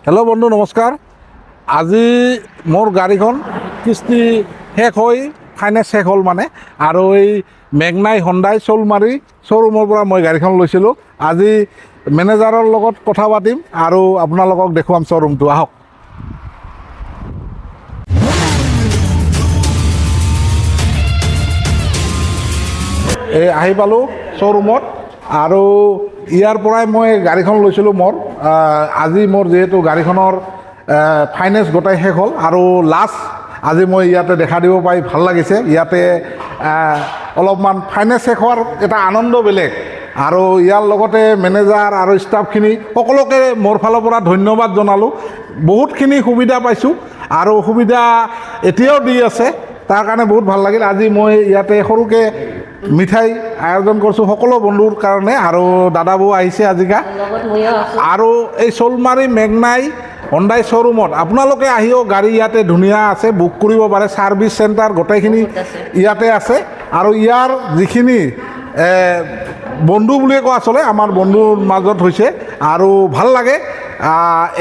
Hello' বন্ধু নমস্কাৰ। আজি মোৰ গাড়ীখন কিস্তি শেষ হৈ ফাইনেন্স শেষ হ'ল মানে, আৰু এই মেঘনাই হণ্ডাই শ'লমাৰী শ্ব'ৰুমৰ পৰা মই গাড়ীখন লৈছিলোঁ। আজি মেনেজাৰৰ লগত কথা পাতিম আৰু আপোনালোকক দেখুৱাম শ্ব'ৰুমটো। আহক। এই আহি পালোঁ শ্ব'ৰুমত, আৰু ইয়াৰ পৰাই মই গাড়ীখন লৈছিলোঁ। আজি মোৰ যিহেতু গাড়ীখনৰ ফাইনেন্স গোটাই শেষ হ'ল, আৰু লাষ্ট আজি মই ইয়াতে দেখা দিব পাই ভাল লাগিছে। ইয়াতে অলপমান ফাইনেন্স শেষ হোৱাৰ এটা আনন্দ বেলেগ, আৰু ইয়াৰ লগতে মেনেজাৰ আৰু ষ্টাফখিনি সকলোকে মোৰ ফালৰ পৰা ধন্যবাদ জনালোঁ। বহুতখিনি সুবিধা পাইছোঁ, আৰু সুবিধা এতিয়াও দি আছে, তাৰ কাৰণে বহুত ভাল লাগিল। আজি মই ইয়াতে সৰুকৈ মিঠাই আয়োজন কৰিছোঁ সকলো বন্ধুৰ কাৰণে, আৰু দাদাবৌ আহিছে আজিকা। আৰু এই শ'লমাৰী মেঘনাই হণ্ডাই শ্ব'ৰুমত আপোনালোকে আহিও গাড়ী ইয়াতে ধুনীয়া আছে, বুক কৰিব পাৰে। ছাৰ্ভিচ চেণ্টাৰ গোটেইখিনি ইয়াতে আছে, আৰু ইয়াৰ যিখিনি বন্ধু বুলিয়ে কোৱা চলে, আমাৰ বন্ধুৰ মাজত হৈছে, আৰু ভাল লাগে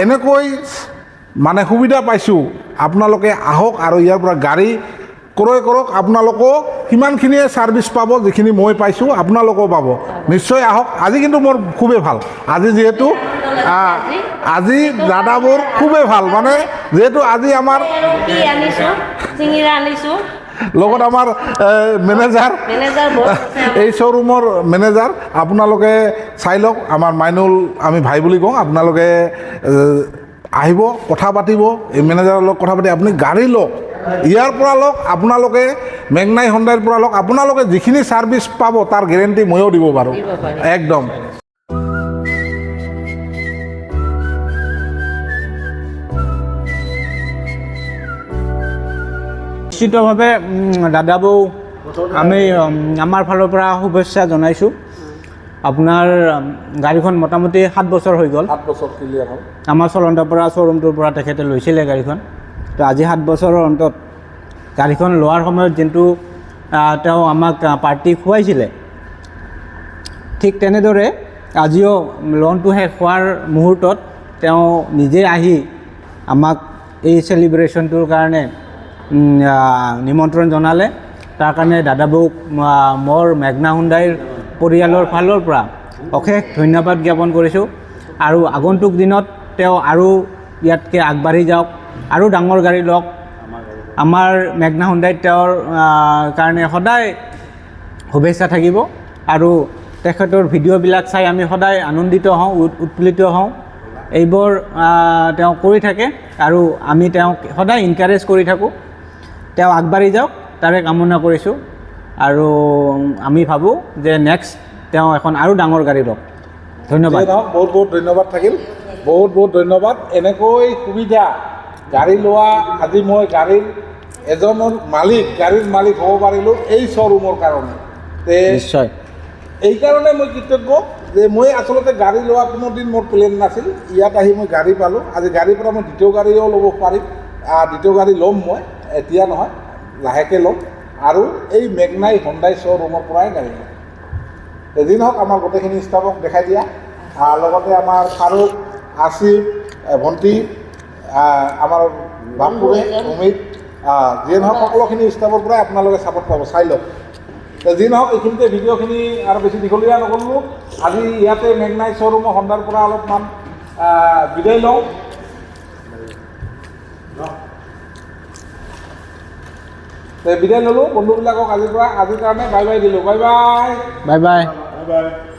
এনেকৈ মানে সুবিধা পাইছোঁ। আপোনালোকে আহক আৰু ইয়াৰ পৰা গাড়ী ক্ৰয় কৰক। আপোনালোকেও সিমানখিনিয়ে ছাৰ্ভিচ পাব যিখিনি মই পাইছোঁ, আপোনালোকেও পাব। নিশ্চয় আহক। আজি কিন্তু মোৰ খুবেই ভাল। আজি যিহেতু আজি দাদাবোৰ খুবেই ভাল, মানে যিহেতু আজি আমাৰ লগত আমাৰ মেনেজাৰ, এই শ্ব'ৰুমৰ মেনেজাৰ। আপোনালোকে চাই লওক, আমাৰ মাইনুল আমি ভাই বুলি কওঁ। আপোনালোকে আহিব, কথা পাতিব, এই মেনেজাৰৰ লগত কথা পাতি আপুনি গাড়ী লওক, ইয়াৰ পৰা লওক। আপোনালোকে মেঘনাই হণ্ডাইৰ পৰা লওক। আপোনালোকে যিখিনি ছাৰ্ভিচ পাব তাৰ গেৰেণ্টি ময়ো দিব পাৰোঁ একদম। নিশ্চিতভাৱে দাদাবৌ আমি আমাৰ ফালৰ পৰা শুভেচ্ছা জনাইছোঁ। আপোনাৰ গাড়ীখন মোটামুটি 7 বছৰ হৈ গ'ল। 7 বছৰ ক্লিয়াৰ হ'ল। আমাৰ চলন্তৰ পৰা শ্ব'ৰুমটোৰ পৰা তেখেতে লৈছিলে গাড়ীখন। তো আজি 7 বছৰৰ অন্তত গাড়ীখন লোৱাৰ সময়ত যোনটো তেওঁ আমাক পাৰ্টি খুৱাইছিলে, ঠিক তেনেদৰে আজিও লোনটো শেষ হোৱাৰ মুহূৰ্তত তেওঁ নিজে আহি আমাক এই চেলিব্ৰেশ্যনটোৰ কাৰণে নিমন্ত্ৰণ জনালে। তাৰ কাৰণে দাদাবৌক মোৰ মেঘনা হণ্ডাইৰ পৰিয়ালৰ ফালৰ পৰা অশেষ ধন্যবাদ জ্ঞাপন কৰিছোঁ। আৰু আগন্তুক দিনত তেওঁ আৰু ইয়াতকৈ আগবাঢ়ি যাওক, আৰু ডাঙৰ গাড়ী লওক। আমাৰ মেঘনা হণ্ডাইত তেওঁৰ কাৰণে সদায় শুভেচ্ছা থাকিব, আৰু তেখেতৰ ভিডিঅ'বিলাক চাই আমি সদায় আনন্দিত হওঁ, উৎফুল্লিত হওঁ। এইবোৰ তেওঁ কৰি থাকে, আৰু আমি তেওঁক সদায় ইনকাৰেজ কৰি থাকোঁ। তেওঁ আগবাঢ়ি যাওক তাৰে কামনা কৰিছোঁ, আৰু আমি ভাবোঁ যে নেক্সট তেওঁ এখন আৰু ডাঙৰ গাড়ী লওক। ধন্যবাদ। বহুত বহুত ধন্যবাদ থাকিল, বহুত বহুত ধন্যবাদ। এনেকৈ সুবিধা গাড়ী লোৱা, আজি মই গাড়ীৰ গাড়ীৰ মালিক হ'ব পাৰিলোঁ এই শ্ব'ৰুমৰ কাৰণে। নিশ্চয়। এইকাৰণে মই কৃতজ্ঞ যে মই আচলতে গাড়ী লোৱা কোনো দিন মোৰ প্লেন নাছিল। ইয়াত আহি মই গাড়ী পালোঁ। আজি গাড়ীৰ পৰা মই দ্বিতীয় গাড়ীও ল'ব পাৰিম। দ্বিতীয় গাড়ী ল'ম, মই এতিয়া নহয়, লাহেকৈ ল'ম, আৰু এই মেঘনাই হণ্ডাই শ্ব'ৰুমৰ পৰাই গাড়ী ল'ম। এদিন হওক আমাৰ গোটেইখিনি ষ্টাফক দেখাই দিয়া, লগতে আমাৰ ফাৰুক, আছিফ, ভণ্টি, আমাৰ বাপুৰে, অমিত, যিয়ে নহওক সকলোখিনি ষ্টাফৰ পৰাই আপোনালোকে ছাপোৰ্ট পাব। চাই লওক। যি নহওক, এইখিনিতে ভিডিঅ'খিনি আৰু বেছি দীঘলীয়া নকৰিলোঁ। আজি ইয়াতে মেঘনাই শ্ব'ৰুমৰ হণ্ডাৰ পৰা অলপমান বিদায় লওঁ। বিদায় ল'লোঁ বন্ধুবিলাকক আজিৰ কাৰণে বাই বাই দিলোঁ। Bye bye. Bye bye. Bye bye.